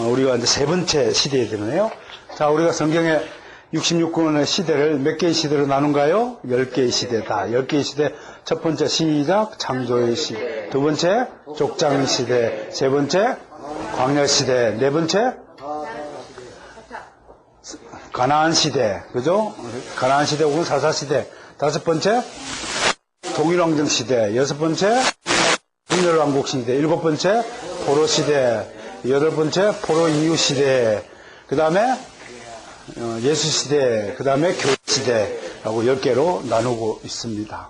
우리가 이제 세 번째 시대에 되네요. 자, 우리가 성경의 66권의 시대를 몇 개의 시대로 나눈가요? 10개의 시대다. 10개의 시대. 첫 번째 시작, 창조의 시대. 두 번째, 족장 시대. 세 번째, 광야 시대. 네 번째, 가나안 시대. 그죠? 가나안 시대 혹은 사사 시대. 다섯 번째, 동일왕정 시대. 여섯 번째, 분열왕국 시대. 일곱 번째, 포로 시대. 여덟 번째, 포로 이후 시대. 그 다음에 예수 시대, 그 다음에 교회 시대라고 10개로 나누고 있습니다.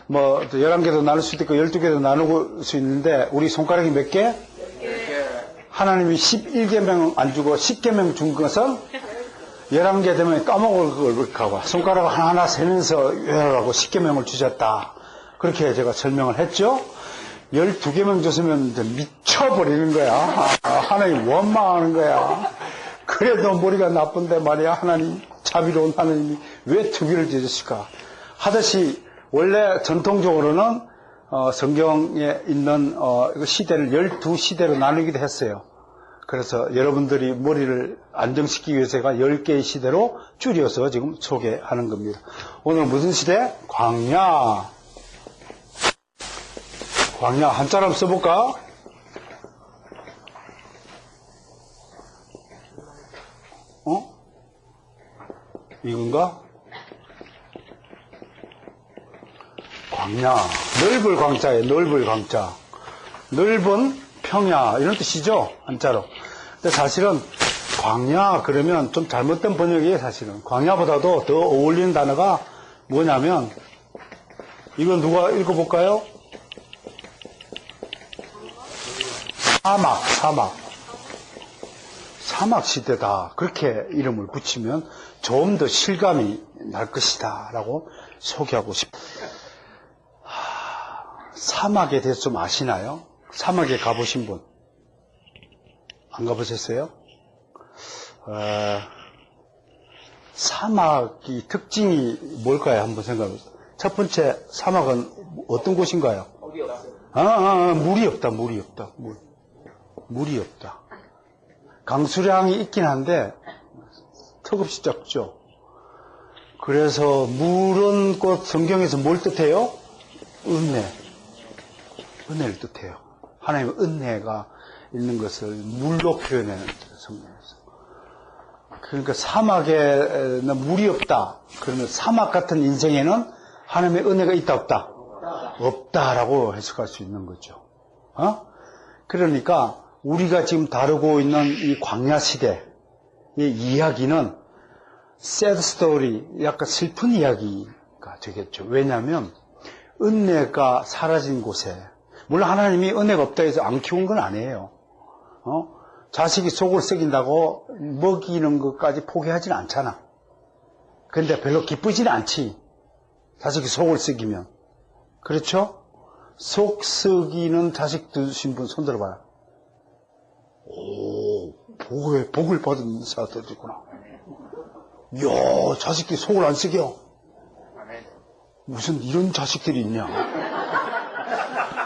뭐 11개도 나눌 수도 있고 12개도 나누고 수 있는데 우리 손가락이 몇 개? 하나님이 11계명 안 주고 10계명 준 것은 11개 되면 까먹을 걸까봐 손가락 하나하나 세면서 외우라고 10계명을 주셨다. 그렇게 제가 설명을 했죠. 12계명 줬으면 미쳐버리는 거야. 하나님 원망하는 거야. 그래도 머리가 나쁜데 말이야. 하나님, 자비로운 하나님이 왜 투기를 주셨을까 하듯이 원래 전통적으로는 성경에 있는 시대를 12시대로 나누기도 했어요. 그래서 여러분들이 머리를 안정시키기 위해서 제가 10개의 시대로 줄여서 지금 소개하는 겁니다. 오늘 무슨 시대? 광야. 광야 한자로 한번 써볼까? 이건가? 광야. 넓을 광자예요. 넓을 광자. 넓은 평야 이런 뜻이죠. 한자로. 근데 사실은 광야 그러면 좀 잘못된 번역이에요. 사실은 광야보다도 더 어울리는 단어가 뭐냐면 이건 누가 읽어볼까요? 사막 시대다. 그렇게 이름을 붙이면 좀 더 실감이 날 것이다 라고 소개하고 싶어요. 사막에 대해서 좀 아시나요? 사막에 가보신 분? 안 가보셨어요? 사막이 특징이 뭘까요? 한번 생각해보세요. 첫 번째, 사막은 어떤 곳인가요? 물이 없다. 물이 없다. 강수량이 있긴 한데 턱없이 적죠. 그래서 물은 곧 성경에서 뭘 뜻해요? 은혜를 뜻해요. 하나님의 은혜가 있는 것을 물로 표현하는 성경에서. 그러니까 사막에는 물이 없다. 그러면 사막 같은 인생에는 하나님의 은혜가 있다 없다? 없다라고 해석할 수 있는 거죠. 그러니까 우리가 지금 다루고 있는 이 광야 시대의 이야기는 sad story, 약간 슬픈 이야기가 되겠죠. 왜냐하면 은혜가 사라진 곳에, 물론 하나님이 은혜가 없다 해서 안 키운 건 아니에요. 자식이 속을 썩인다고 먹이는 것까지 포기하지는 않잖아. 근데 별로 기쁘지는 않지. 자식이 속을 썩이면. 그렇죠? 속 썩이는 자식 두신 분 손 들어봐요. 오, 복을 받은 사람들도 있구나. 이야, 자식들이 속을 안 썩여. 무슨 이런 자식들이 있냐.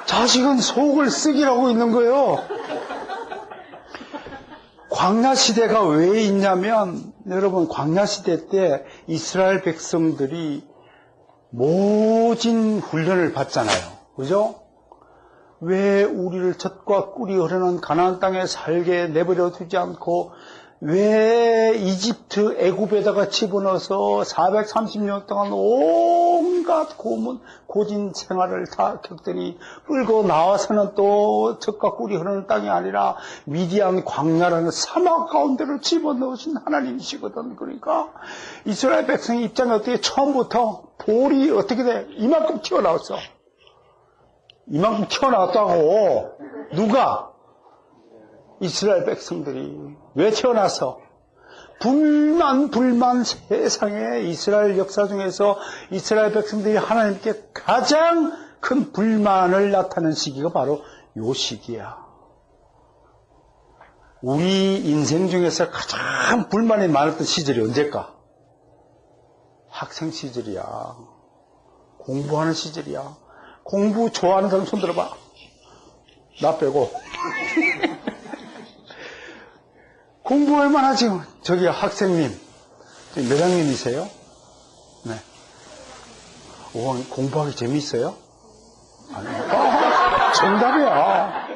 자식은 속을 썩이라고 있는 거예요. 광야시대가 왜 있냐면, 여러분, 광야시대 때 이스라엘 백성들이 모진 훈련을 받잖아요. 그죠? 왜 우리를 젖과 꿀이 흐르는 가나안 땅에 살게 내버려 두지 않고 왜 이집트 애굽에다가 집어넣어서 430년 동안 온갖 고진 생활을 다 겪더니 끌고 나와서는 또 젖과 꿀이 흐르는 땅이 아니라 미디안 광야라는 사막 가운데로 집어넣으신 하나님이시거든. 그러니까 이스라엘 백성의 입장이 어떻게 처음부터 볼이 어떻게 돼? 이만큼 튀어나왔어. 이만큼 튀어나왔다고. 누가? 이스라엘 백성들이. 왜 튀어나왔어? 불만 세상에 이스라엘 역사 중에서 이스라엘 백성들이 하나님께 가장 큰 불만을 나타낸 시기가 바로 요 시기야. 우리 인생 중에서 가장 불만이 많았던 시절이 언제일까? 학생 시절이야. 공부하는 시절이야. 공부 좋아하는 사람 손 들어봐. 나 빼고. 공부 얼마나 지금, 저기 학생님, 몇 학년이세요? 네. 오, 공부하기 재미있어요? 아니, 정답이야.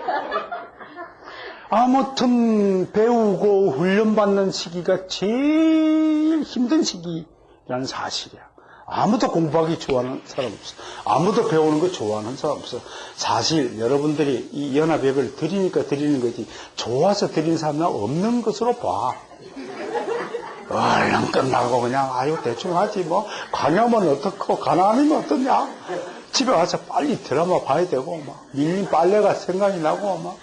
아무튼 배우고 훈련받는 시기가 제일 힘든 시기라는 사실이야. 아무도 공부하기 좋아하는 사람 없어. 아무도 배우는 거 좋아하는 사람 없어. 사실 여러분들이 이 연합예배를 드리니까 드리는 거지 좋아서 드리는 사람은 없는 것으로 봐. 얼른 끝나고 그냥 아유 대충 하지 뭐 가냐면 어떻고 가나 아니면 어떠냐. 집에 가서 빨리 드라마 봐야 되고 막 밀린 빨래가 생각이 나고 막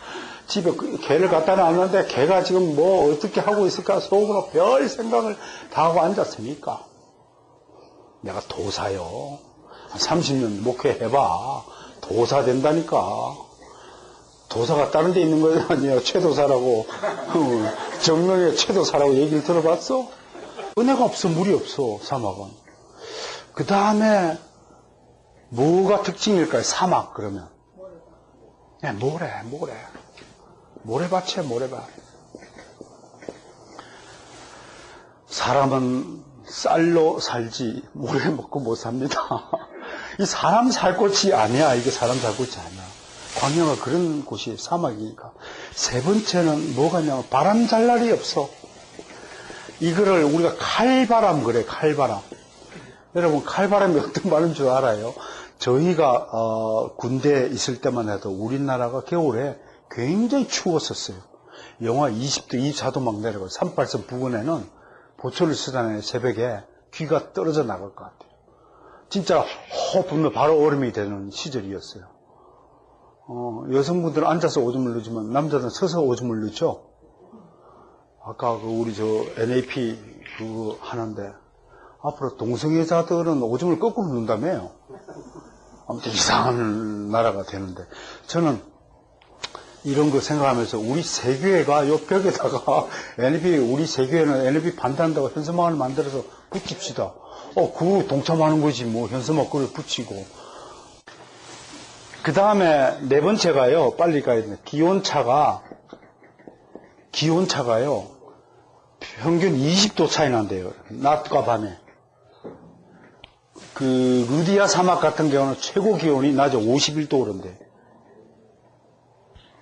집에 개를 갖다 놨는데 개가 지금 뭐 어떻게 하고 있을까 속으로 별 생각을 다 하고 앉았으니까 내가 도사요. 한 30년 목회해봐. 도사 된다니까. 도사가 다른 데 있는 거 아니에요. 최도사라고. 정명의 최도사라고 얘기를 들어봤어? 은혜가 없어. 물이 없어. 사막은. 그 다음에 뭐가 특징일까요? 사막 그러면. 네, 모래. 모래밭이야 모래밭. 사람은 쌀로 살지 모래 먹고 못 삽니다. 이 사람 살 곳이 아니야. 이게 사람 살 곳이 아니야. 광야가 그런 곳이 사막이니까. 세 번째는 뭐가 있냐면 바람 잘 날이 없어. 이거를 우리가 칼바람 그래. 칼바람. 여러분 칼바람이 어떤 말인 줄 알아요? 저희가 군대에 있을 때만 해도 우리나라가 겨울에 굉장히 추웠었어요. 영하 20도, 24도 막 내려가고 38선 부근에는 보초를 쓰다는 새벽에 귀가 떨어져 나갈 것 같아요. 진짜 허 불면 바로 얼음이 되는 시절이었어요. 여성분들은 앉아서 오줌을 누지만 남자들은 서서 오줌을 누죠. 아까 우리 저 NAP 그거 하는데 앞으로 동성애자들은 오줌을 거꾸로 누는다며요. 아무튼 이상한 나라가 되는데 저는 이런 거 생각하면서 우리 세교회가 요 벽에다가 NAP 우리 세교회는 NAP 반대한다고 현수막을 만들어서 붙입시다. 그거 동참하는 거지 뭐 현수막 그걸 붙이고. 그 다음에 네 번째가요. 빨리 가야 되네. 기온차가요. 평균 20도 차이 난대요. 낮과 밤에. 그 루디아 사막 같은 경우는 최고 기온이 낮에 51도 그런데.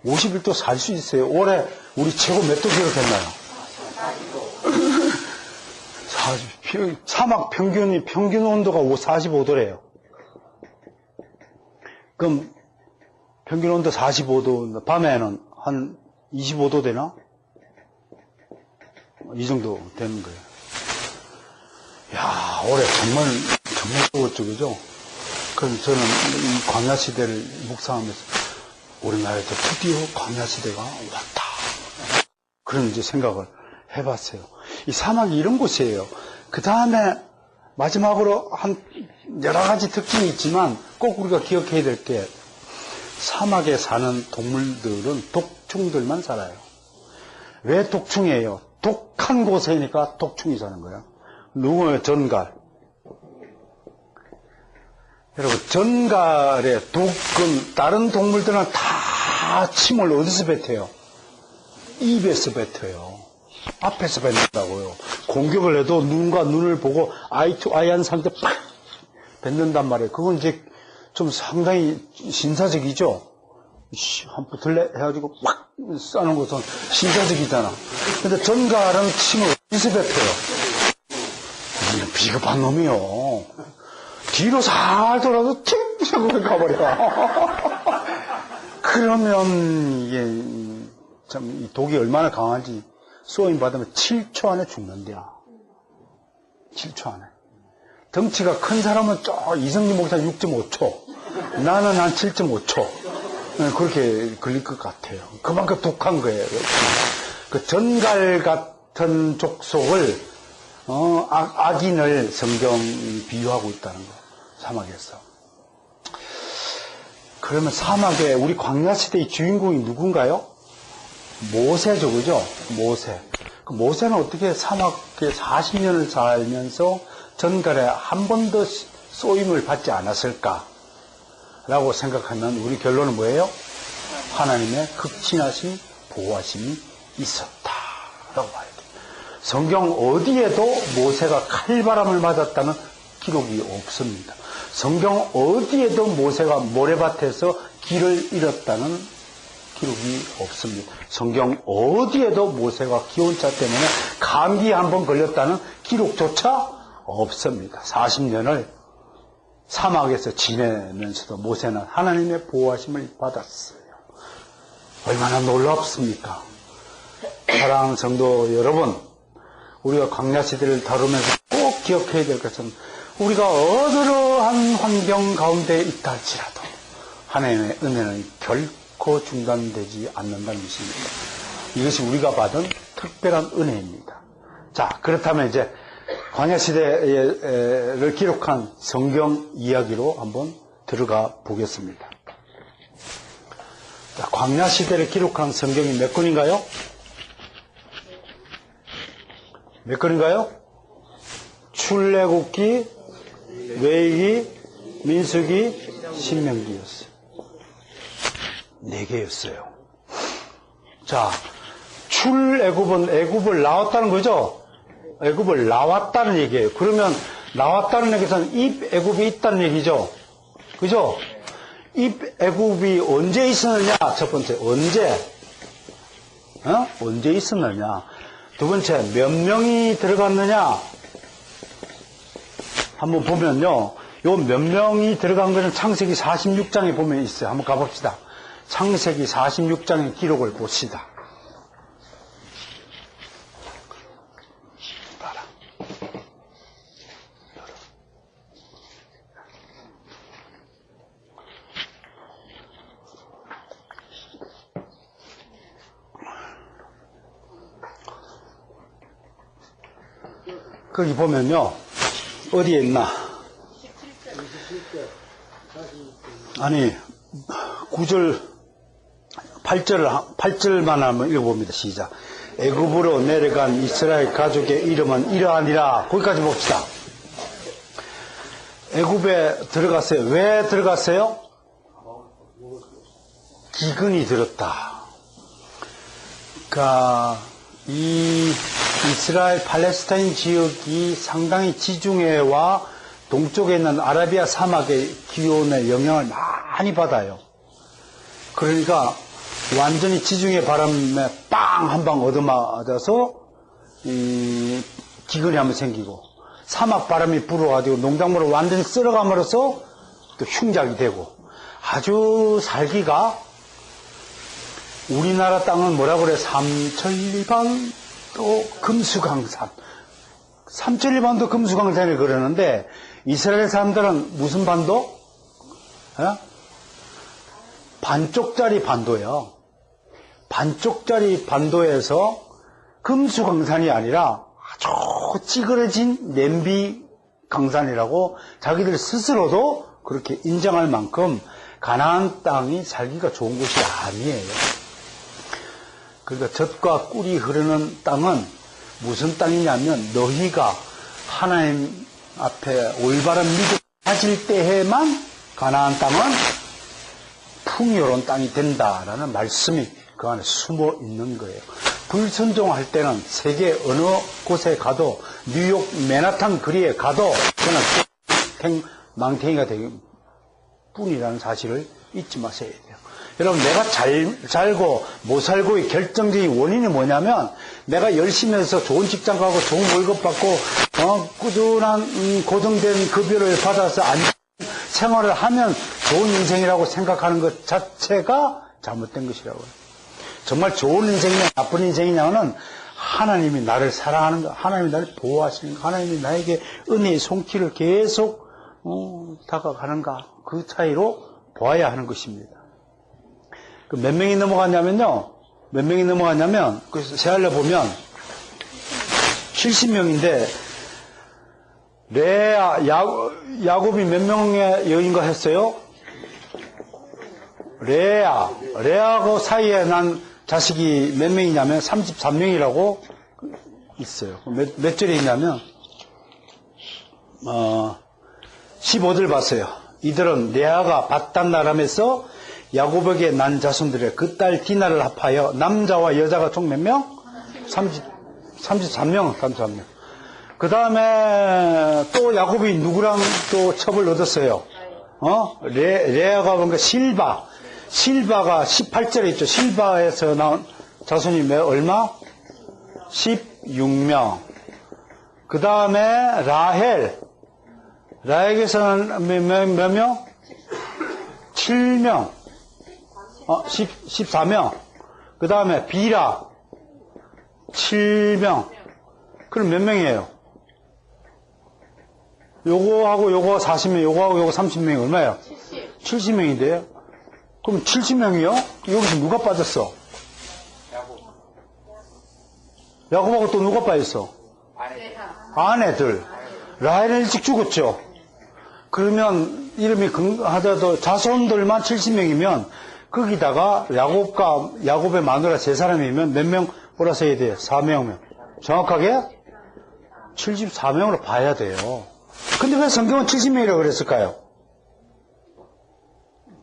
51도 살 수 있어요. 올해 우리 최고 몇 도 기록했나요? 40. 사막 평균 온도가 45도래요. 그럼 평균 온도 45도, 밤에는 한 25도 되나? 이 정도 되는 거예요. 야, 올해 정말 더웠죠, 그죠? 그럼 저는 이 광야 시대를 묵상하면서 우리나라에도 드디어 광야 시대가 왔다. 그런 이제 생각을 해봤어요. 이 사막이 이런 곳이에요. 그 다음에 마지막으로 한 여러 가지 특징이 있지만 꼭 우리가 기억해야 될 게 사막에 사는 동물들은 독충들만 살아요. 왜 독충이에요? 독한 곳이니까 독충이 사는 거예요. 누구예요? 전갈. 여러분, 전갈의 독은 다른 동물들은 다 침을 어디서 뱉어요? 입에서 뱉어요. 앞에서 뱉는다고요. 공격을 해도 눈과 눈을 보고 아이 투 아이한 상태 팍 뱉는단 말이에요. 그건 이제 좀 상당히 신사적이죠. 한 붙을래 해가지고 팍 싸는 것은 신사적이잖아. 근데 전갈은 침을 어디서 뱉어요? 비겁한 놈이요. 뒤로 살 돌아서 틱 하고 가버려. 그러면 이게 참 이 독이 얼마나 강한지 쏘임 받으면 7초 안에 죽는데요. 7초 안에. 덩치가 큰 사람은 이성진 목사 6.5초. 나는 한 7.5초. 그렇게 걸릴 것 같아요. 그만큼 독한 거예요. 그 전갈 같은 족속을 악인을 성경이 비유하고 있다는 거. 사막에서. 그러면 사막에 우리 광야 시대의 주인공이 누군가요? 모세죠, 그죠? 모세. 그 모세는 어떻게 사막에 40년을 살면서 전갈에 한 번도 쏘임을 받지 않았을까? 라고 생각하면 우리 결론은 뭐예요? 하나님의 극진하신 보호하심이 있었다. 봐야 돼요. 성경 어디에도 모세가 칼바람을 맞았다는 기록이 없습니다. 성경 어디에도 모세가 모래밭에서 길을 잃었다는 기록이 없습니다. 성경 어디에도 모세가 기온차 때문에 감기에 한번 걸렸다는 기록조차 없습니다. 40년을 사막에서 지내면서도 모세는 하나님의 보호하심을 받았어요. 얼마나 놀랍습니까? 사랑하는 성도 여러분, 우리가 광야시대를 다루면서 꼭 기억해야 될 것은 우리가 어떠한 환경 가운데 있다 할지라도 하나님의 은혜는 결코 중단되지 않는다는 것입니다. 이것이 우리가 받은 특별한 은혜입니다. 자, 그렇다면 이제 광야시대를 기록한 성경 이야기로 한번 들어가 보겠습니다. 자, 광야시대를 기록한 성경이 몇 권인가요? 몇 권인가요? 출애굽기, 레위기, 민수기, 신명기였어요. 4개였어요. 자, 출애굽은 애굽을 나왔다는 거죠? 애굽을 나왔다는 얘기예요. 그러면 나왔다는 얘기에서는 입애굽이 있다는 얘기죠. 그죠? 입애굽이 언제 있었느냐? 첫 번째, 언제? 언제 있었느냐? 두 번째, 몇 명이 들어갔느냐? 한번 보면요. 요 몇 명이 들어간 거는 창세기 46장에 보면 있어요. 한번 가봅시다. 창세기 46장의 기록을 봅시다. 거기 보면요. 어디에 있나? 아니, 9절, 8절만 한번 읽어봅니다. 시작. 애굽으로 내려간 이스라엘 가족의 이름은 이러하니라. 거기까지 봅시다. 애굽에 들어갔어요. 왜 들어갔어요? 기근이 들었다. 그러니까 이 이스라엘 팔레스타인 지역이 상당히 지중해와 동쪽에 있는 아라비아 사막의 기온의 영향을 많이 받아요. 그러니까 완전히 지중해 바람에 빵 한 방 얻어맞아서 기근이 한번 생기고 사막 바람이 불어가지고 농작물을 완전히 쓸어감으로써 또 흉작이 되고 아주 살기가 우리나라 땅은 뭐라 그래? 삼천리반 또 금수강산. 삼천리반도 금수강산을 그러는데 이스라엘 사람들은 무슨 반도? 반쪽짜리 반도예요. 반쪽짜리 반도에서 금수강산이 아니라 아주 찌그러진 냄비 강산이라고 자기들 스스로도 그렇게 인정할 만큼 가나안 땅이 살기가 좋은 곳이 아니에요. 그러니까 젖과 꿀이 흐르는 땅은 무슨 땅이냐면 너희가 하나님 앞에 올바른 믿음 가질 때에만 가나안 땅은 풍요로운 땅이 된다라는 말씀이 그 안에 숨어 있는 거예요. 불순종할 때는 세계 어느 곳에 가도 뉴욕 맨하탄 거리에 가도 그냥 망탱이가 되기 뿐이라는 사실을 잊지 마셔야 돼요. 여러분, 내가 잘 살고 못 살고의 결정적인 원인이 뭐냐면 내가 열심히 해서 좋은 직장 가고 좋은 월급 받고 꾸준한 고정된 급여를 받아서 안전 생활을 하면 좋은 인생이라고 생각하는 것 자체가 잘못된 것이라고요. 정말 좋은 인생이냐 나쁜 인생이냐는 하나님이 나를 사랑하는 것, 하나님이 나를 보호하시는 것, 하나님이 나에게 은혜의 손길을 계속 다가가는가, 그 차이로 보아야 하는 것입니다. 몇 명이 넘어갔냐면요. 몇 명이 넘어갔냐면, 그래서 세알려 보면 70명인데, 야곱이 몇 명의 여인과 했어요? 레아하고 사이에 난 자식이 몇 명이냐면 33명이라고 있어요. 몇 절에 있냐면, 15절 봤어요. 이들은 레아가 밧단 나람에서 야곱에게 난 자손들의 그 딸 디나를 합하여 남자와 여자가 총 몇 명? 33명, 33명. 그 다음에 또 야곱이 누구랑 또 첩을 얻었어요? 레아가 뭔가 실바가 18절에 있죠. 실바에서 나온 자손이 얼마? 16명. 그 다음에 라헬에서는 몇 명? 7명. 14명. 그 다음에 비라 7명. 그럼 몇 명이에요? 요거하고 요거 40명, 요거하고 요거 30명이 얼마예요? 70명인데요? 그럼 70명이요? 여기서 누가 빠졌어? 야곱하고 또 누가 빠졌어? 아내들. 라헬은 일찍 죽었죠? 그러면 이름이 하더라도 자손들만 70명이면 거기다가 야곱의 마누라 세 사람이면 몇 명 플러스 해야 돼요? 4명. 정확하게 74명으로 봐야 돼요. 근데 왜 성경은 70명이라고 그랬을까요?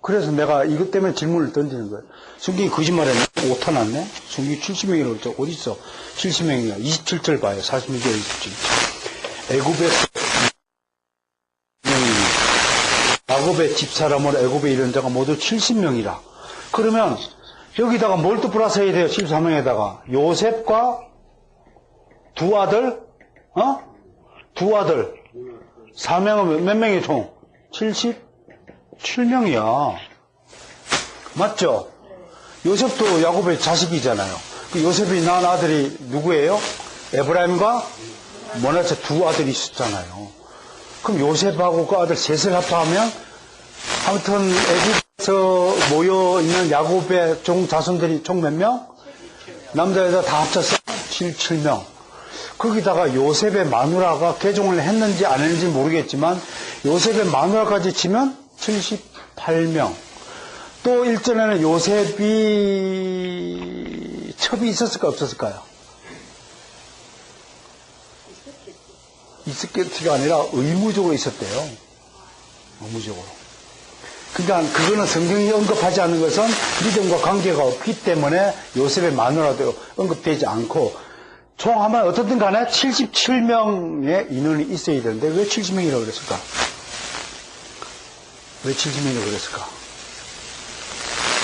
그래서 내가 이것 때문에 질문을 던지는 거예요. 성경이 거짓말했네? 오타 났네? 성경이 70명이라고 그랬죠? 어딨어? 70명이야. 27절 봐요. 46절, 27절. 애굽에서 야곱의 집사람으로 애굽에 이른 자가 모두 70명이라. 그러면 여기다가 뭘 또 플러스 해야 돼요? 74명에다가 요셉과 두 아들, 두 아들 4명은 몇 명이 총? 77명이야. 맞죠? 요셉도 야곱의 자식이잖아요. 그 요셉이 낳은 아들이 누구예요? 에브라임과 머나세 두 아들이 있었잖아요. 그럼 요셉하고 그 아들 셋을 합하면 아무튼 애굽에서 모여있는 야곱의 종 자손들이 총 몇 명? 남자 여자 다 합쳐서 77명. 거기다가 요셉의 마누라가 개종을 했는지 안 했는지 모르겠지만 요셉의 마누라까지 치면 78명. 또 일전에는 요셉이 첩이 있었을까 없었을까요? 있었겠지가 아니라 의무적으로 있었대요. 의무적으로. 그러니까 그거는 성경이 언급하지 않는 것은 믿음과 관계가 없기 때문에 요셉의 마누라도 언급되지 않고 총 하면 어떻든 간에 77명의 인원이 있어야 되는데 왜 70명이라고 그랬을까? 왜 70명이라고 그랬을까?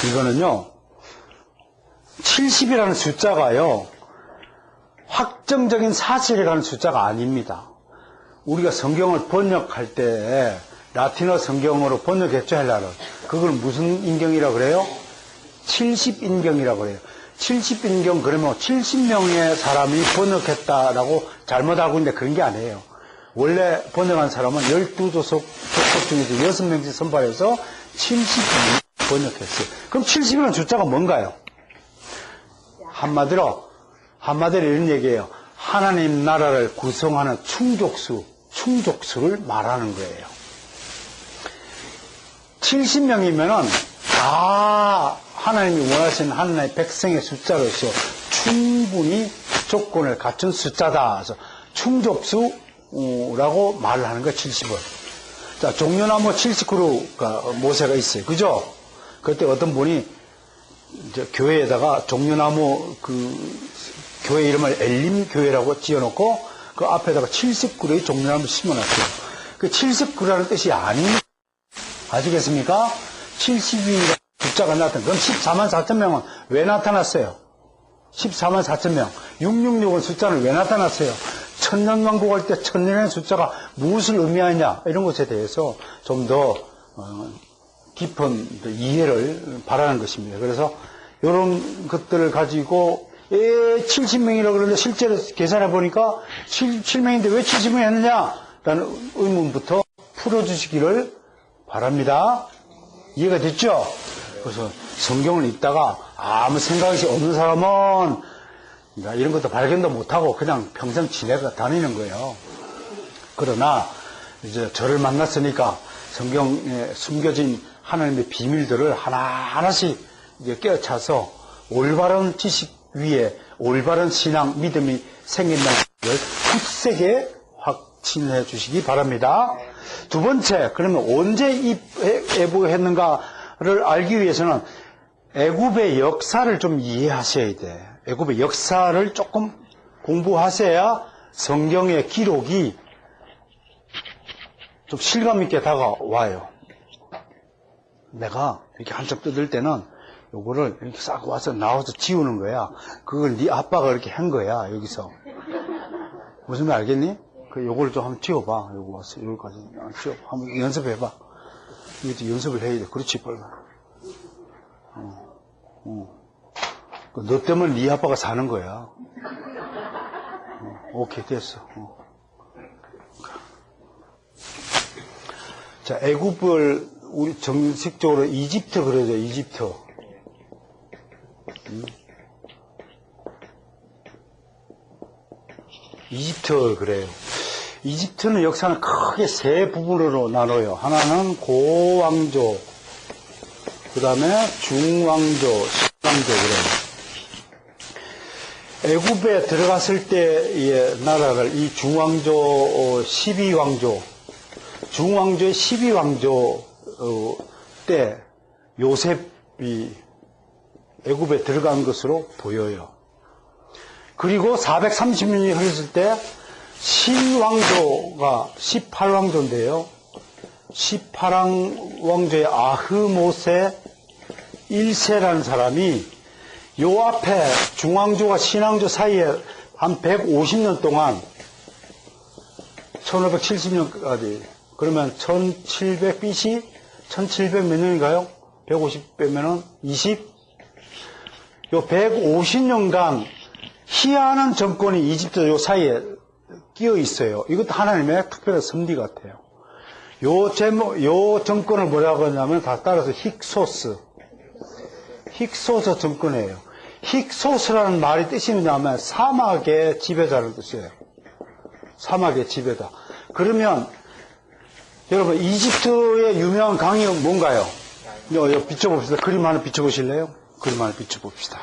이거는요, 70이라는 숫자가요, 확정적인 사실에 관한 숫자가 아닙니다. 우리가 성경을 번역할 때 라틴어 성경으로 번역했죠, 헬라를. 그걸 무슨 인경이라고 그래요? 70인경이라고 그래요. 70인경 그러면 70명의 사람이 번역했다라고 잘못 알고 있는데 그런 게 아니에요. 원래 번역한 사람은 12조석 중에서 6명씩 선발해서 70명 번역했어요. 그럼 70이라는 숫자가 뭔가요? 한마디로 이런 얘기예요. 하나님 나라를 구성하는 충족수를 말하는 거예요. 70명이면은 다 하나님이 원하시는 하나님의 백성의 숫자로서 충분히 조건을 갖춘 숫자다. 그래서 충족수라고 말을 하는 거예요, 70을. 자, 종려나무 70그루가 모세가 있어요. 그죠? 그때 어떤 분이 이제 교회에다가 종려나무 교회 이름을 엘림 교회라고 지어놓고 그 앞에다가 70그루의 종려나무 심어놨어요. 그 70그루라는 뜻이 아닙니다. 아시겠습니까? 70이라는 숫자가 나타났다. 그럼 14만 4천 명은 왜 나타났어요? 14만 4천 명. 666은 숫자는 왜 나타났어요? 천년왕국할 때 천년의 숫자가 무엇을 의미하냐 이런 것에 대해서 좀 더 깊은 이해를 바라는 것입니다. 그래서 이런 것들을 가지고 70명이라고 그러는데 실제로 계산해 보니까 7명인데 왜 70명이 했느냐라는 의문부터 풀어주시기를 바랍니다. 이해가 됐죠? 그래서 성경을 읽다가 아무 생각이 없는 사람은 이런 것도 발견도 못하고 그냥 평생 지내가 다니는 거예요. 그러나 이제 저를 만났으니까 성경에 숨겨진 하나님의 비밀들을 하나하나씩 이제 깨어차서 올바른 지식 위에 올바른 신앙, 믿음이 생긴다는 것을 굳세게 확신해 주시기 바랍니다. 두 번째, 그러면 언제 애굽했는가를 알기 위해서는 애굽의 역사를 좀 이해하셔야 돼. 애굽의 역사를 조금 공부하셔야 성경의 기록이 좀 실감 있게 다가와요. 내가 이렇게 한참 뜯을 때는 요거를 이렇게 싹 와서 나와서 지우는 거야. 그걸 네 아빠가 이렇게 한 거야, 여기서. 무슨 말 알겠니? 요걸 좀 한번 지워봐. 요거 와서 여기까지 지워. 한번 연습해봐. 이것도 연습을 해야 돼. 그렇지, 빨리. 너 때문에 네 아빠가 사는 거야. 오케이, 됐어. 자, 애굽을 우리 정식적으로 이집트 그러죠, 이집트. 이집트 그래요. 이집트는 역사는 크게 세 부분으로 나눠요. 하나는 고왕조, 그 다음에 중왕조, 신왕조 그래요. 애굽에 들어갔을 때의 나라를 이 중왕조 12왕조, 중왕조의 12왕조 때 요셉이 애굽에 들어간 것으로 보여요. 그리고 430년이 흘렀을 때 신왕조가 18왕조인데요. 18왕조의 아흐모세 1세라는 사람이 요 앞에 중왕조와 신왕조 사이에 한 150년 동안 1570년까지 그러면 1700 BC 1700 몇 년인가요? 150 빼면은 20? 요 150년간 희한한 정권이 이집트 요 사이에 끼어 있어요. 이것도 하나님의 특별한 섭리 같아요. 요 정권을 뭐라고 하냐면 다 따라서 힉소스 정권이에요. 힉소스라는 말이 뜻이 뭐냐면 사막의 지배자를 뜻이에요. 사막의 지배자. 그러면 여러분 이집트의 유명한 강이 뭔가요? 비춰봅시다. 그림 하나 비춰보실래요? 그림 하나 비춰봅시다.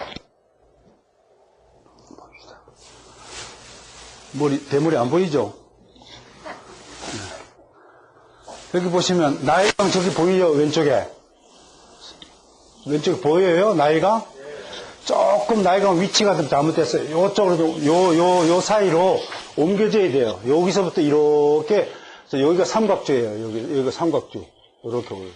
대머리 안 보이죠? 여기 보시면 나일강 저기 보이죠? 왼쪽에 보여요? 나일강? 조금 나일강 위치가 좀 잘못됐어요. 요쪽으로 요 사이로 옮겨져야 돼요. 여기서부터 이렇게 여기가 삼각주예요. 여기가 삼각주 이렇게 보여요.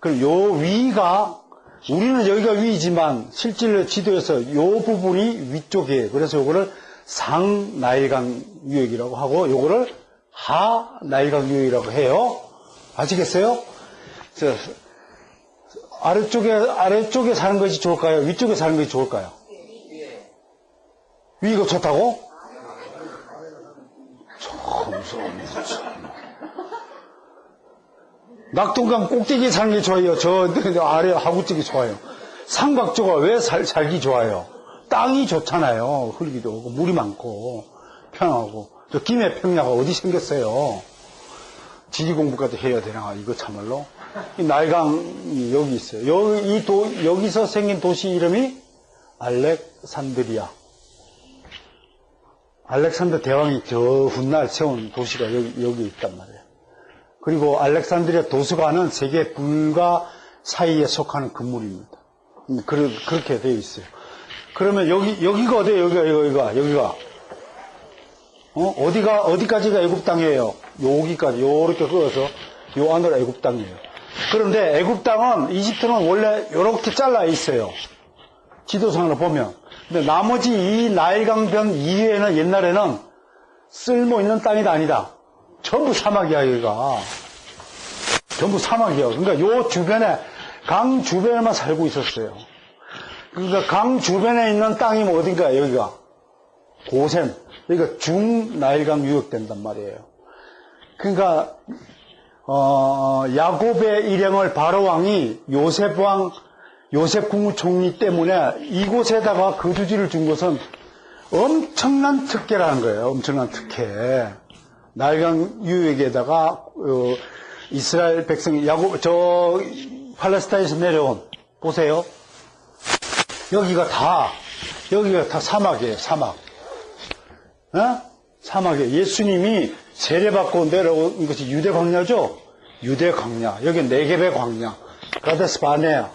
그럼 요 위가 우리는 여기가 위지만 실질로 지도에서 요 부분이 위쪽이에요. 그래서 요거를 상나일강 유역이라고 하고 요거를 하나일강 유역이라고 해요. 아시겠어요? 아래쪽에 사는 것이 좋을까요? 위쪽에 사는 것이 좋을까요? 위가 좋다고? 참 무서워. 낙동강 꼭대기에 사는 게 좋아요? 저 아래 하구 쪽이 좋아요? 삼각조가 왜 살기 좋아요? 땅이 좋잖아요. 흐르기도 하고 물이 많고 편하고. 저 김해평야가 어디 생겼어요? 지리 공부까지 해야 되나 이거 참말로. 이 나일강이 여기 있어요. 여기서 생긴 도시 이름이 알렉산드리아. 알렉산더 대왕이 저 훗날 세운 도시가 여기 있단 말이에요. 그리고 알렉산드리아 도서관은 세계 불가 사이에 속하는 건물입니다. 그렇게 되어 있어요. 그러면 여기가 어디예요? 여기가. 어디까지가 애굽 땅이에요? 여기까지, 요렇게 그어서, 요 안으로 애굽 땅이에요. 그런데 애굽 땅은, 이집트는 원래 요렇게 잘라 있어요. 지도상으로 보면. 근데 나머지 이 나일강변 이외에는 옛날에는 쓸모 있는 땅이 아니다. 전부 사막이야, 여기가. 전부 사막이야. 그러니까 요 주변에, 강 주변에만 살고 있었어요. 그러니까 강 주변에 있는 땅이 뭐 어딘가, 여기가. 고센. 여기가 중나일강 유역된단 말이에요. 그러니까, 야곱의 일행을 바로왕이 요셉 국무총리 때문에 이곳에다가 거주지를 준 것은 엄청난 특혜라는 거예요. 엄청난 특혜. 나일강 유역에다가, 이스라엘 백성이 팔레스타인에서 내려온, 보세요. 여기가 다 사막이에요, 사막. 사막이에요. 예수님이 세례받고 내려온 것이 유대 광야죠? 유대 광야. 여기 네겝의 광야. 가데스 바네아.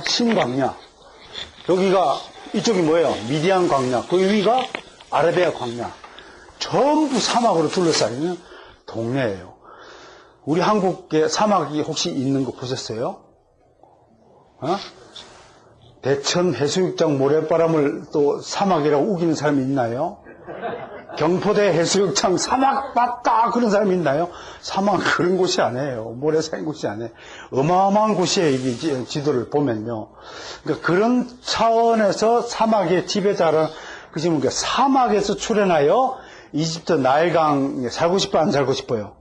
신광야. 여기가, 이쪽이 뭐예요? 미디안 광야. 그 위가 아라비아 광야. 전부 사막으로 둘러싸이는 동네예요. 우리 한국에 사막이 혹시 있는 거 보셨어요? 대천 해수욕장 모래바람을 또 사막이라고 우기는 사람이 있나요? 경포대 해수욕장 사막 맞다 그런 사람이 있나요? 사막 그런 곳이 아니에요. 모래 쌓인 곳이 아니에요. 어마어마한 곳이에요. 이게 지도를 보면요. 그러니까 그런 차원에서 사막의 지배자를 그러니까 사막에서 출현하여 이집트 나일강에 살고 싶어 안 살고 싶어요?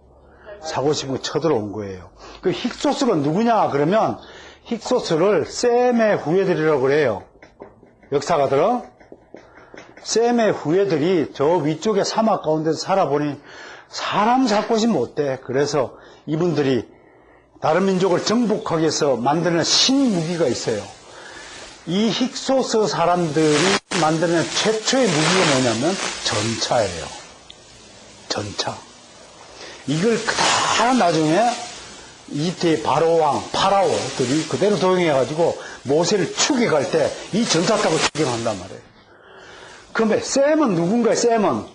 살고 싶으면 쳐들어온 거예요. 그 힉소스가 누구냐 그러면 힉소스를 셈의 후예들이라고 그래요. 역사가들은 셈의 후예들이 저 위쪽에 사막 가운데서 살아보니 사람 살 곳이 못 돼. 그래서 이분들이 다른 민족을 정복하기 위해서 만드는 신무기가 있어요. 이 힉소스 사람들이 만드는 최초의 무기가 뭐냐면 전차예요. 전차. 이걸 그다음 나중에 이집트의 바로왕, 파라오들이 그대로 도용해가지고 모세를 추격할 때 이 전차 타고 추격한단 말이에요. 그러면 셈은 누군가요? 셈은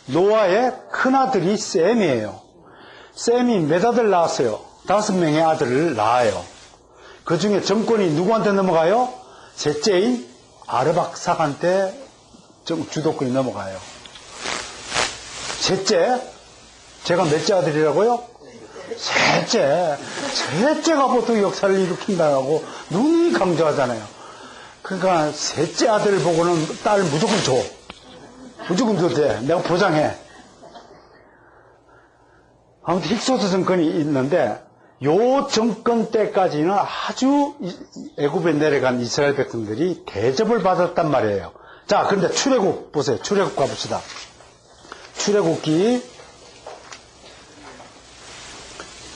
노아의 큰아들이 셈이에요. 셈이 몇 아들 낳았어요? 5명의 아들을 낳아요. 그 중에 정권이 누구한테 넘어가요? 셋째인 아르박삭한테 주도권이 넘어가요. 셋째, 제가 몇째 아들이라고요? 셋째가 보통 역사를 일으킨다고 눈이 강조하잖아요. 그러니까 셋째 아들 보고는 딸 무조건 줘. 무조건 줘도 돼. 내가 보장해. 아무튼 힉소스 정권이 있는데 요 정권 때까지는 아주 애굽에 내려간 이스라엘 백성들이 대접을 받았단 말이에요. 자, 그런데 출애굽 보세요. 출애굽 가봅시다. 출애굽기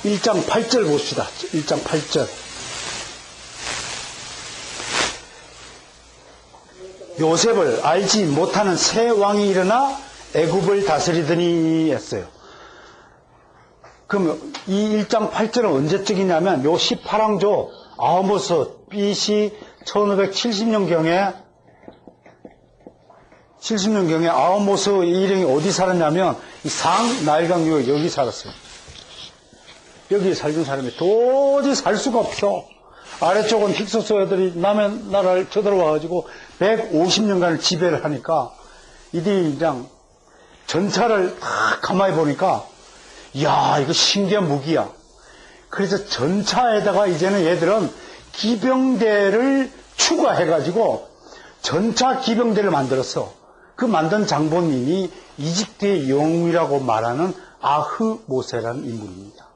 1장 8절 봅시다. 1장 8절. 요셉을 알지 못하는 새 왕이 일어나 애굽을 다스리더니 했어요. 그럼 이 1장 8절은 언제적이냐면 요 18왕조 아모스 BC 1570년경에 아모스 일행이 어디 살았냐면 이 상 나일강 유역 여기 살았어요. 여기 살던 사람이 도저히 살 수가 없어. 아래쪽은 힉소스 애들이 남의 나라를 쳐들어와가지고 150년간을 지배를 하니까 이들이 그냥 전차를 딱 가만히 보니까 이야 이거 신기한 무기야. 그래서 전차에다가 이제는 얘들은 기병대를 추가해가지고 전차 기병대를 만들었어. 그 만든 장본인이 이집트의 영웅이라고 말하는 아흐모세라는 인물입니다.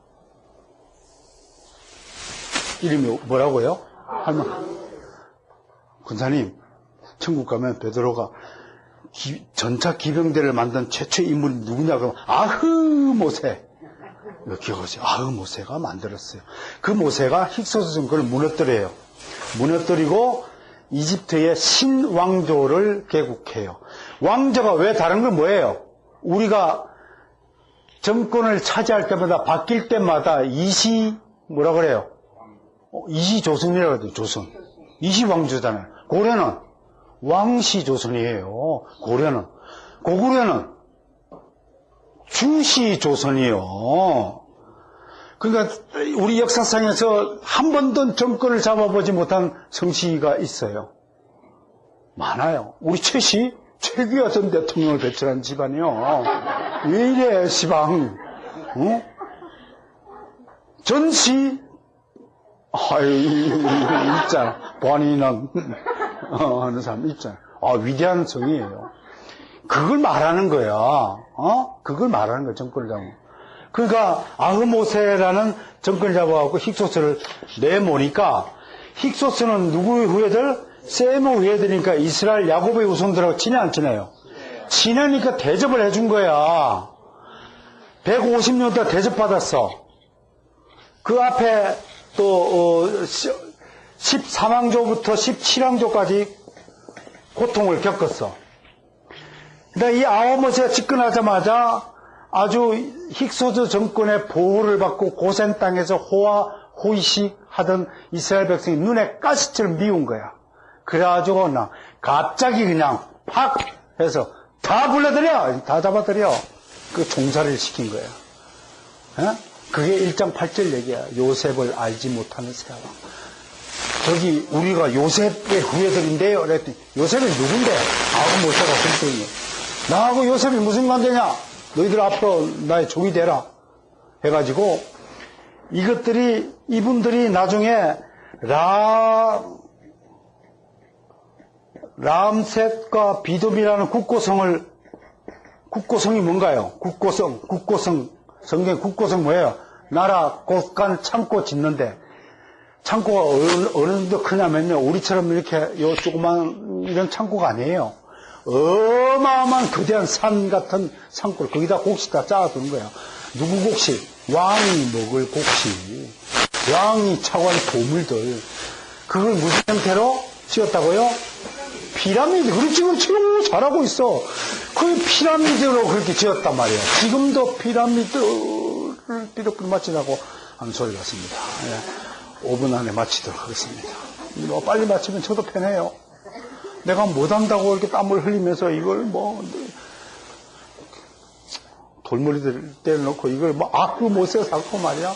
이름이 뭐라고요? 할머니. 군사님, 천국 가면 베드로가 전차 기병대를 만든 최초의 인물이 누구냐 그러면 아흐모세. 이거 기억하세요. 아흐모세가 만들었어요. 그 모세가 힉소스 정권을 무너뜨려요. 무너뜨리고 이집트의 신왕조를 개국해요. 왕조가 왜 다른 건 뭐예요? 우리가 정권을 차지할 때마다 바뀔 때마다 뭐라 그래요? 이시조선이라고 해요. 조선. 이시왕조잖아요. 고려는 왕시조선이에요. 고구려는 주시조선이에요. 그러니까 우리 역사상에서 한 번도 정권을 잡아보지 못한 성씨가 있어요. 많아요. 우리 최규하 전 대통령을 배출한 집안이요. 왜 이래 시방. 전시 있잖아. 본인은 하는 사람 있잖아. 위대한 성이에요. 그걸 말하는 거야. 그걸 말하는 거야. 정권을 잡으면. 그러니까 아흐모세라는 정권을 잡아갖고 힉소스를 내모니까 힉소스는 누구의 후예들? 셈의 후예들이니까 이스라엘 야곱의 후손들하고 친해 안 친해요? 친하니까 대접을 해준 거야. 150년 동안 대접받았어. 그 앞에 또 13왕조부터 17왕조까지 고통을 겪었어. 근데 이 아모스가 집권하자마자 아주 힉소스 정권의 보호를 받고 고센 땅에서 호의식 하던 이스라엘 백성이 눈에 가시처럼 미운 거야. 그래가지고 갑자기 그냥 팍 해서 다 불러들여! 다 잡아들여! 그 종살이를 시킨 거예요. 에? 그게 1장 8절 얘기야. 요셉을 알지 못하는 새와. 저기, 우리가 요셉의 후예들인데요. 그랬더니, 요셉이 누군데? 아우, 모세가 그랬더니, 나하고 요셉이 무슨 관계냐? 너희들 앞으로 나의 종이 되라. 해가지고, 이분들이 나중에, 람셋과 비돔이라는 국고성이 뭔가요? 성경 국고성 뭐예요? 나라 곳간 창고 짓는데, 창고가 어느 정도 크냐면요, 우리처럼 이렇게 요 조그만 이런 창고가 아니에요. 어마어마한 거대한 산 같은 창고를 거기다 곡식 다 쌓아두는 거예요. 누구 곡식? 왕이 먹을 곡식. 왕이 차고한 보물들. 그걸 무슨 형태로 지었다고요? 피라미드. 그렇지, 잘하고 있어. 그 피라미드로 그렇게 지었단 말이에요. 지금도 피라미드를 삐덕삐덕 마치라고 하는 소리 같습니다. 예. 5분 안에 마치도록 하겠습니다. 뭐 빨리 마치면 저도 편해요. 내가 못한다고 이렇게 땀을 흘리면서 이걸 돌머리들 때려놓고 이걸 악구 못해서 사고 말이야.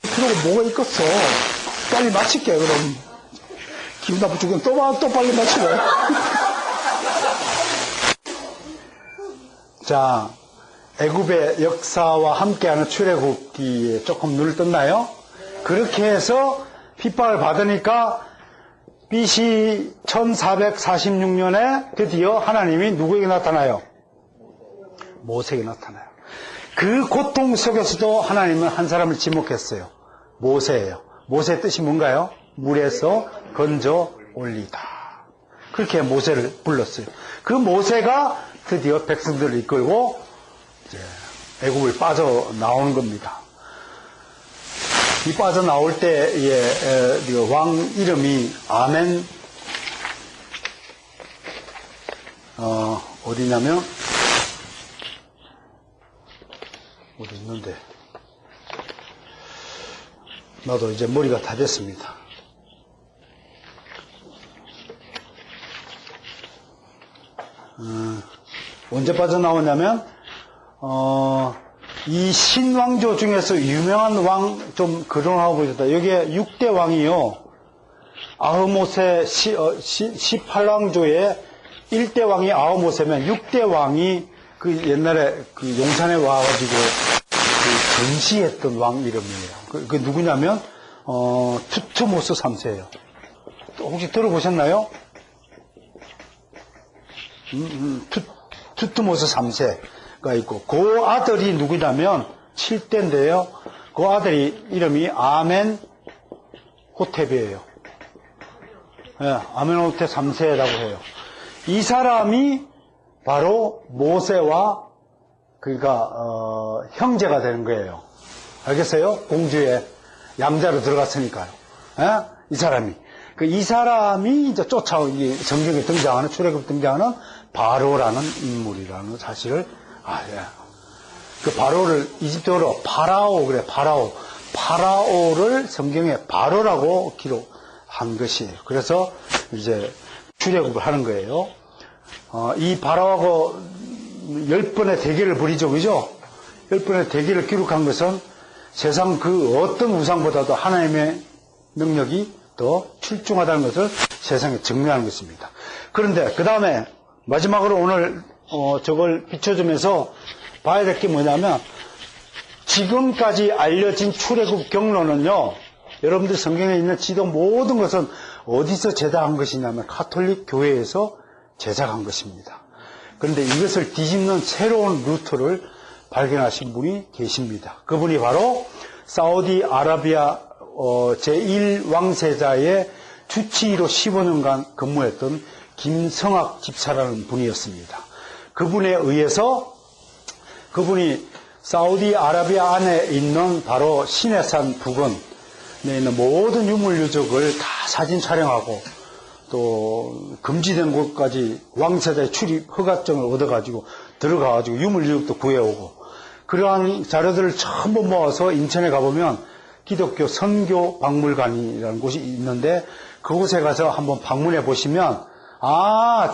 필요가 뭐가 있겠어. 빨리 마칠게, 그럼. 기분 나쁘 죽으면 또 빨리 마치래. 자, 애굽의 역사와 함께하는 출애굽기에 조금 눈을 떴나요? 그렇게 해서 핍박을 받으니까 BC 1446년에 드디어 하나님이 누구에게 나타나요? 모세에게 나타나요. 그 고통 속에서도 하나님은 한 사람을 지목했어요. 모세예요. 모세의 뜻이 뭔가요? 물에서 건져 올리다. 그렇게 모세를 불렀어요. 그 모세가 드디어 백성들을 이끌고 이제 애굽을 빠져나오는 겁니다. 이 빠져나올 때의 왕 이름이 아멘, 어디냐면, 어디 있는데, 나도 이제 머리가 다 됐습니다. 언제 빠져나오냐면, 이 신왕조 중에서 유명한 왕 좀 거론하고 보셨다. 여기에 6대 왕이요. 아흐모세 18왕조에 1대 왕이 아흐모세면 6대 왕이 그 옛날에 그 용산에 와가지고 그 전시했던 왕 이름이에요. 그 누구냐면, 투트모스 3세예요. 혹시 들어보셨나요? 투트모스 3세가 있고, 그 아들이 누구냐면 7대인데요. 그 아들이 이름이 아멘호텝이에요. 네, 아멘호텝 3세라고 해요. 이 사람이 바로 모세와 그가 형제가 되는 거예요. 알겠어요? 공주의 양자로 들어갔으니까요. 네? 이 사람이. 이 사람이 이제 성경에 등장하는, 출애굽 등장하는 바로라는 인물이라는 사실을, 그 바로를 이집트어로 파라오 그래, 파라오를 성경에 바로라고 기록한 것이에요. 그래서 이제 출애굽을 하는 거예요. 이 바로하고 10번의 대결을 벌이죠, 그죠? 10번의 대결을 기록한 것은 세상 그 어떤 우상보다도 하나님의 능력이 더 출중하다는 것을 세상에 증명하는 것입니다. 그런데 그 다음에 마지막으로 오늘 저걸 비춰주면서 봐야 될 게 뭐냐면, 지금까지 알려진 출애굽 경로는요, 여러분들 성경에 있는 지도 모든 것은 어디서 제작한 것이냐면 가톨릭 교회에서 제작한 것입니다. 그런데 이것을 뒤집는 새로운 루트를 발견하신 분이 계십니다. 그분이 바로 사우디아라비아 제1왕세자의 주치의로 15년간 근무했던 김성학 집사라는 분이었습니다. 그분에 의해서 그분이 사우디아라비아 안에 있는 바로 시내산 부근에 있는 모든 유물유적을 다 사진 촬영하고 또 금지된 곳까지 왕세자의 출입 허가증을 얻어가지고 들어가가지고 유물유적도 구해오고, 그러한 자료들을 전부 모아서 인천에 가보면 기독교 선교 박물관이라는 곳이 있는데, 그곳에 가서 한번 방문해 보시면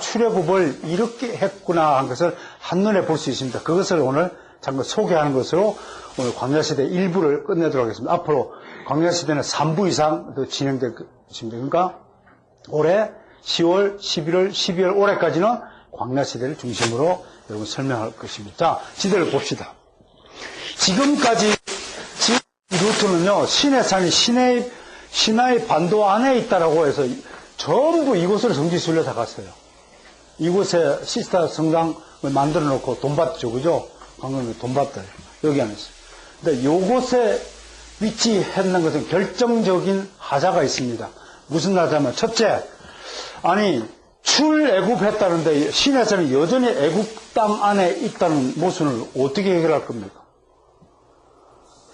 출애굽을 이렇게 했구나 한 것을 한눈에 볼 수 있습니다. 그것을 오늘 잠깐 소개하는 것으로 오늘 광야시대 1부를 끝내도록 하겠습니다. 앞으로 광야시대는 3부 이상 더 진행될 것입니다. 그러니까 올해 10월, 11월, 12월 올해까지는 광야시대를 중심으로 여러분 설명할 것입니다. 자, 지도를 봅시다. 지금까지 이 루트는요, 시내산이 시나이 반도 안에 있다라고 해서 전부 이곳으로 성지순례 다 갔어요. 이곳에 시스타 성당을 만들어 놓고 돈 받죠, 그죠? 방금 돈 받다. 여기 안에서. 근데 요곳에 위치했는 것은 결정적인 하자가 있습니다. 무슨 하자면, 첫째, 출애굽했다는데 시내산이 여전히 애굽 땅 안에 있다는 모순을 어떻게 해결할 겁니까?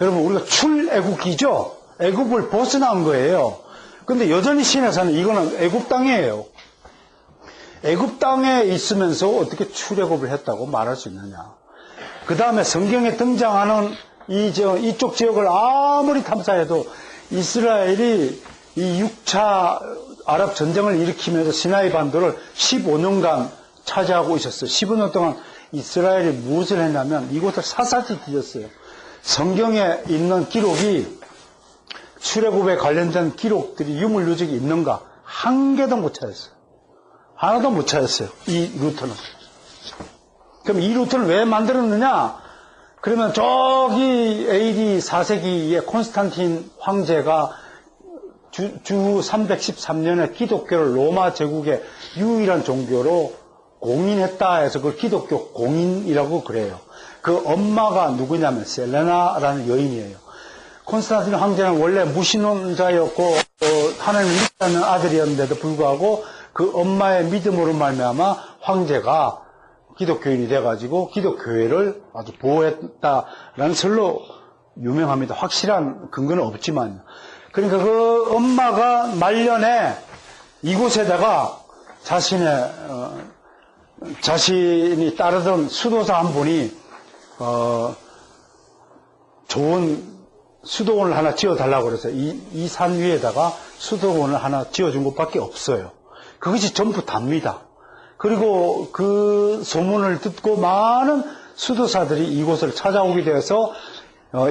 여러분, 우리가 출애굽이죠? 애굽을 벗어난 거예요. 근데 여전히 시내산은 이거는 애굽 땅이에요. 애굽 땅에 있으면서 어떻게 출애굽을 했다고 말할 수 있느냐. 그 다음에 성경에 등장하는 이쪽 지역을 아무리 탐사해도 이스라엘이 이 6차 아랍 전쟁을 일으키면서 시나이 반도를 15년간 차지하고 있었어요. 15년 동안 이스라엘이 무엇을 했냐면 이곳을 샅샅이 뒤졌어요. 성경에 있는 기록이 출애굽에 관련된 기록들이 유물유적이 있는가? 한 개도 못 찾았어요. 하나도 못 찾았어요. 이 루트는. 그럼 이 루트를 왜 만들었느냐? 그러면 저기 AD 4세기에 콘스탄틴 황제가 주 313년에 기독교를 로마 제국의 유일한 종교로 공인했다 해서 그걸 기독교 공인이라고 그래요. 그 엄마가 누구냐면 셀레나라는 여인이에요. 콘스탄틴 황제는 원래 무신론자였고 하나님을 믿지 않는 아들이었는데도 불구하고 그 엄마의 믿음으로 말미암아 황제가 기독교인이 돼가지고 기독교회를 아주 보호했다라는 설로 유명합니다. 확실한 근거는 없지만. 그러니까 그 엄마가 말년에 이곳에다가 자신이 따르던 수도사 한 분이 좋은 수도원을 하나 지어달라고 그래서 이 산 위에다가 수도원을 하나 지어준 것밖에 없어요. 그것이 전부 답니다. 그리고 그 소문을 듣고 많은 수도사들이 이곳을 찾아오게 되어서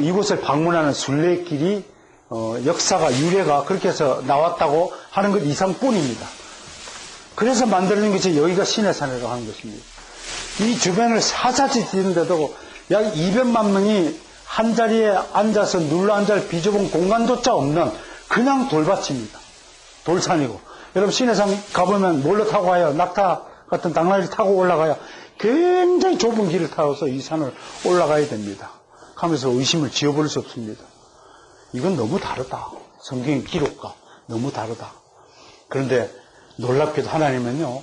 이곳을 방문하는 순례길이 역사가 유래가 그렇게 해서 나왔다고 하는 것 이상뿐입니다. 그래서 만들어진 것이 여기가 시내산이라고 하는 것입니다. 이 주변을 샅샅이 뒤는데도 약 200만 명이 한 자리에 앉아서 눌러앉을 비좁은 공간조차 없는 그냥 돌밭입니다. 돌산이고. 여러분 시내산 가보면 뭘로 타고 가요? 낙타 같은 당나귀를 타고 올라가요. 굉장히 좁은 길을 타서 이 산을 올라가야 됩니다. 하면서 의심을 지어버릴 수 없습니다. 이건 너무 다르다. 성경 기록과 너무 다르다. 그런데 놀랍게도 하나님은요,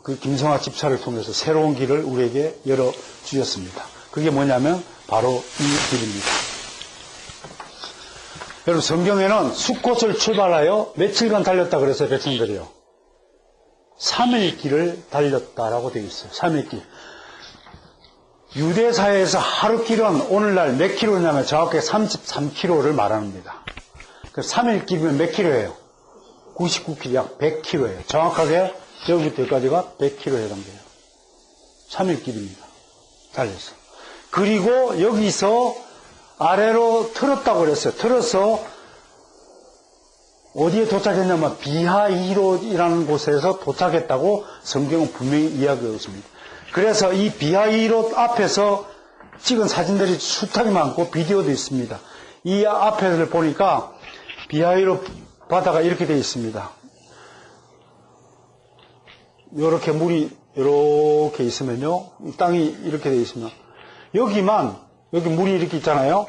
그 김성화 집사를 통해서 새로운 길을 우리에게 열어주셨습니다. 그게 뭐냐면 바로 이 길입니다. 여러분 성경에는 숫곳을 출발하여 며칠간 달렸다 그래서 백성들이요. 3일 길을 달렸다라고 되어 있어요. 3일 길. 유대사회에서 하루 길은 오늘날 몇 킬로냐면 정확하게 33킬로를 말합니다. 3일 길이면 몇 킬로예요? 99킬로, 약 100킬로예요. 정확하게 여기부터 여기까지가 100킬로에 해당돼요. 3일 길입니다. 달렸어. 그리고 여기서 아래로 틀었다고 그랬어요. 틀어서 어디에 도착했냐면 비하이롯이라는 곳에서 도착했다고 성경은 분명히 이야기하고 있습니다. 그래서 이 비하이롯 앞에서 찍은 사진들이 수탁이 많고 비디오도 있습니다. 이 앞에를 보니까 비하이롯 바다가 이렇게 되어 있습니다. 이렇게 물이 이렇게 있으면요, 땅이 이렇게 되어 있으면 여기 물이 이렇게 있잖아요.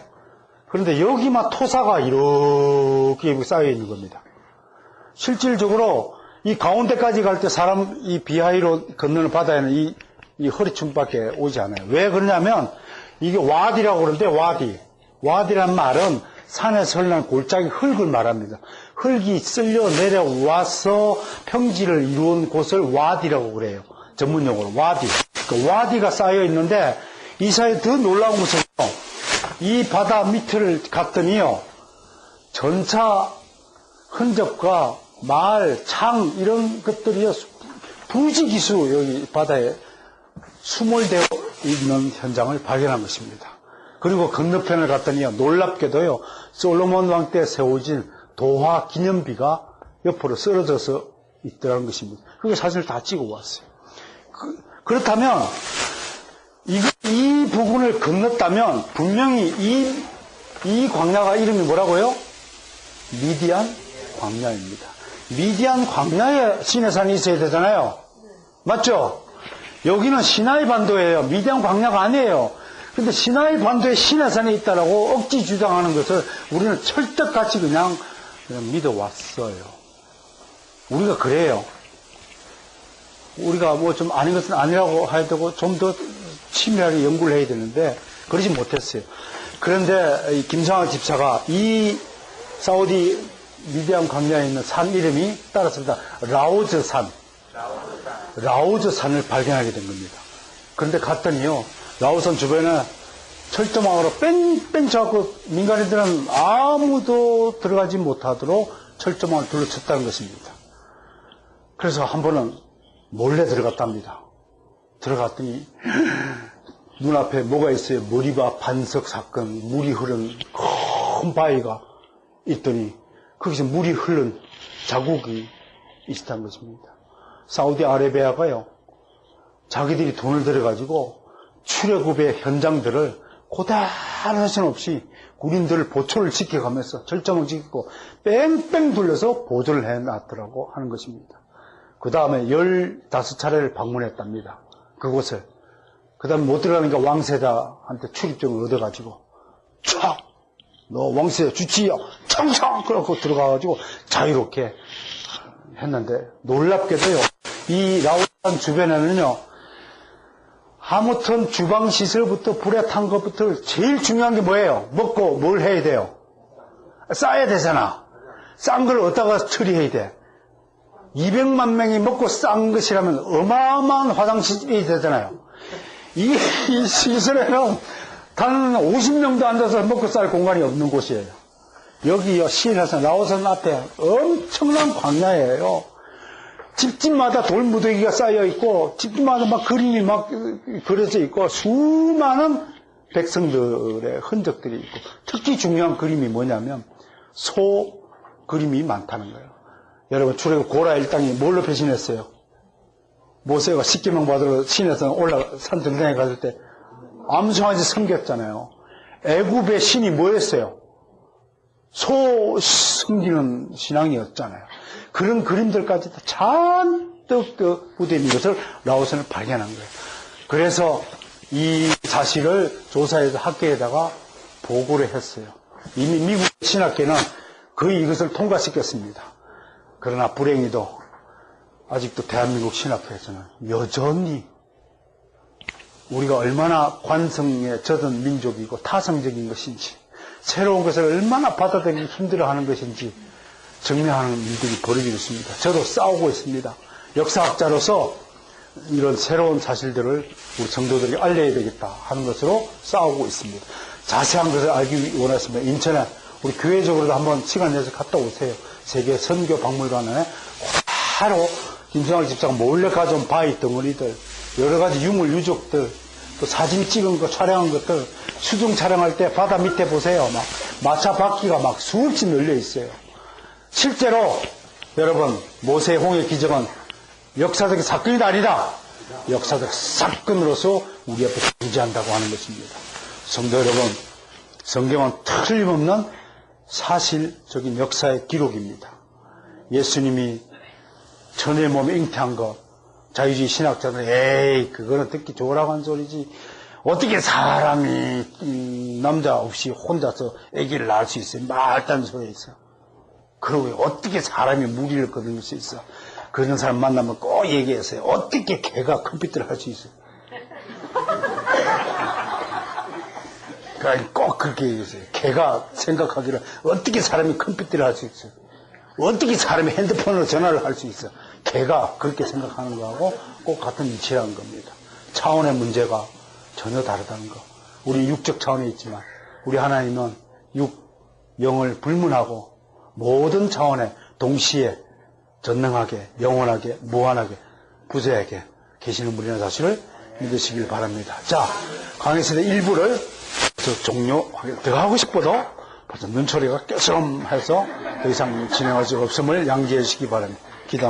그런데 여기만 토사가 이렇게 쌓여 있는 겁니다. 실질적으로 이 가운데까지 갈 때 이 비하이롯 건너는 바다에는 이 허리춤밖에 오지 않아요. 왜 그러냐면 이게 와디라고 그러는데 와디란 말은 산에서 흘러난 골짜기 흙을 말합니다. 흙이 쓸려 내려와서 평지를 이루은 곳을 와디라고 그래요. 전문용어로 와디. 그 와디가 쌓여 있는데 이 사이에 더 놀라운 것은 이 바다 밑을 갔더니요, 전차 흔적과 말, 창 이런 것들이요 부지기수 여기 바다에 수몰되어 있는 현장을 발견한 것입니다. 그리고 건너편을 갔더니요, 놀랍게도요, 솔로몬 왕 때 세워진 도화 기념비가 옆으로 쓰러져서 있더라는 것입니다. 그게 사진을 다 찍어 왔어요. 그렇다면 이 부분을 건넜다면 분명히 이 광야가 이름이 뭐라고요? 미디안 광야입니다. 미디안 광야에 시내산이 있어야 되잖아요. 맞죠? 여기는 시나이 반도예요. 미디안 광야가 아니에요. 근데 시나이 반도에 시내산이 있다라고 억지 주장하는 것을 우리는 철떡같이 그냥 믿어왔어요. 우리가 그래요. 우리가 뭐 좀 아닌 것은 아니라고 해야 되고 좀 더 치밀하게 연구를 해야 되는데 그러지 못했어요. 그런데 이 김상학 집사가 이 사우디 미디안 광야에 있는 산 이름이 따랐습니다. 라오즈산을 발견하게 된 겁니다. 그런데 갔더니요, 라오산 주변에 철조망으로 뺑뺑 쳐갖고 민간인들은 아무도 들어가지 못하도록 철조망을 둘러쳤다는 것입니다. 그래서 한 번은 몰래 들어갔답니다. 들어갔더니 눈앞에 뭐가 있어요? 머리바 반석 사건, 물이 흐른 큰 바위가 있더니 거기서 물이 흐른 자국이 있었다는 것입니다. 사우디아라비아가요, 자기들이 돈을 들여가지고 출애굽의 현장들을 고단하신 없이 군인들 보초를 지켜가면서 절정을 지키고 뺑뺑 둘러서 보존을 해놨더라고 하는 것입니다. 그 다음에 15차례를 방문했답니다. 그곳을. 그 다음에 못 들어가니까 왕세자한테 출입증을 얻어가지고 촥! 너 왕세자 주치요! 청청! 그러고 들어가가지고 자유롭게 했는데 놀랍게도요, 이 라오산 주변에는요, 아무튼 주방시설부터 불에 탄 것부터 제일 중요한 게 뭐예요? 먹고 뭘 해야 돼요? 싸야 되잖아. 싼 걸 어디다가 처리해야 돼? 200만 명이 먹고 싼 것이라면 어마어마한 화장실이 되잖아요. 이 시설에는 단 50명도 앉아서 먹고 쌀 공간이 없는 곳이에요. 여기요, 시내산 라오산 앞에 엄청난 광야예요. 집집마다 돌무더기가 쌓여 있고, 집집마다 막 그림이 막 그려져 있고, 수많은 백성들의 흔적들이 있고, 특히 중요한 그림이 뭐냐면, 소 그림이 많다는 거예요. 여러분, 출애굽 고라 일당이 뭘로 배신했어요? 모세가 10계명 받으러 신에서 산 정상에 갔을 때, 암송아지 섬겼잖아요. 애굽의 신이 뭐였어요? 소 섬기는 신앙이었잖아요. 그런 그림들까지 다 잔뜩 묻어 있는 것을 라오산을 발견한 거예요. 그래서 이 사실을 조사해서 학계에다가 보고를 했어요. 이미 미국 신학계는 거의 이것을 통과시켰습니다. 그러나 불행히도 아직도 대한민국 신학회에서는 여전히 우리가 얼마나 관성에 젖은 민족이고 타성적인 것인지, 새로운 것을 얼마나 받아들이기 힘들어하는 것인지 증명하는 일들이 벌어지고 있습니다. 저도 싸우고 있습니다. 역사학자로서 이런 새로운 사실들을 우리 성도들이 알려야 되겠다 하는 것으로 싸우고 있습니다. 자세한 것을 알기 원했으면 인천에 우리 교회적으로도 한번 시간 내서 갔다 오세요. 세계 선교 박물관에 바로 김성학 집사가 몰래 가져온 바위 덩어리들, 여러 가지 유물 유적들, 또 사진 찍은 거 촬영한 것들, 수중 촬영할 때 바다 밑에 보세요. 막 마차 바퀴가 막 수없이 널려 있어요. 실제로 여러분, 모세 홍해 기적은 역사적 사건이 아니다. 역사적 사건으로서 우리 앞에 존재한다고 하는 것입니다. 성도 여러분, 성경은 틀림없는 사실적인 역사의 기록입니다. 예수님이 천의 몸에 잉태한 것, 자유주의 신학자들은 에이 그거는 듣기 좋으라고 한 소리지, 어떻게 사람이 남자 없이 혼자서 아기를 낳을 수 있어요? 말도 안 소리 있어. 그러고 어떻게 사람이 무리를 거둘 수 있어? 그런 사람 만나면 꼭 얘기했어요. 어떻게 개가 컴퓨터를 할 수 있어요? 그러니까 꼭 그렇게 얘기했어요. 개가 생각하기를 어떻게 사람이 컴퓨터를 할 수 있어요? 어떻게 사람이 핸드폰으로 전화를 할 수 있어? 개가 그렇게 생각하는 거하고 꼭 같은 이치라는 겁니다. 차원의 문제가 전혀 다르다는 거. 우리 육적 차원에 있지만 우리 하나님은 육, 영을 불문하고 모든 차원에 동시에 전능하게, 영원하게, 무한하게 부재에게 계시는 분이라는 사실을 믿으시길 바랍니다. 자, 강의시대 1부를 종료하게, 더 하고 싶어도 벌써 눈초리가 껴성해서 더 이상 진행할 수 없음을 양지해 주시기 바랍니다. 기도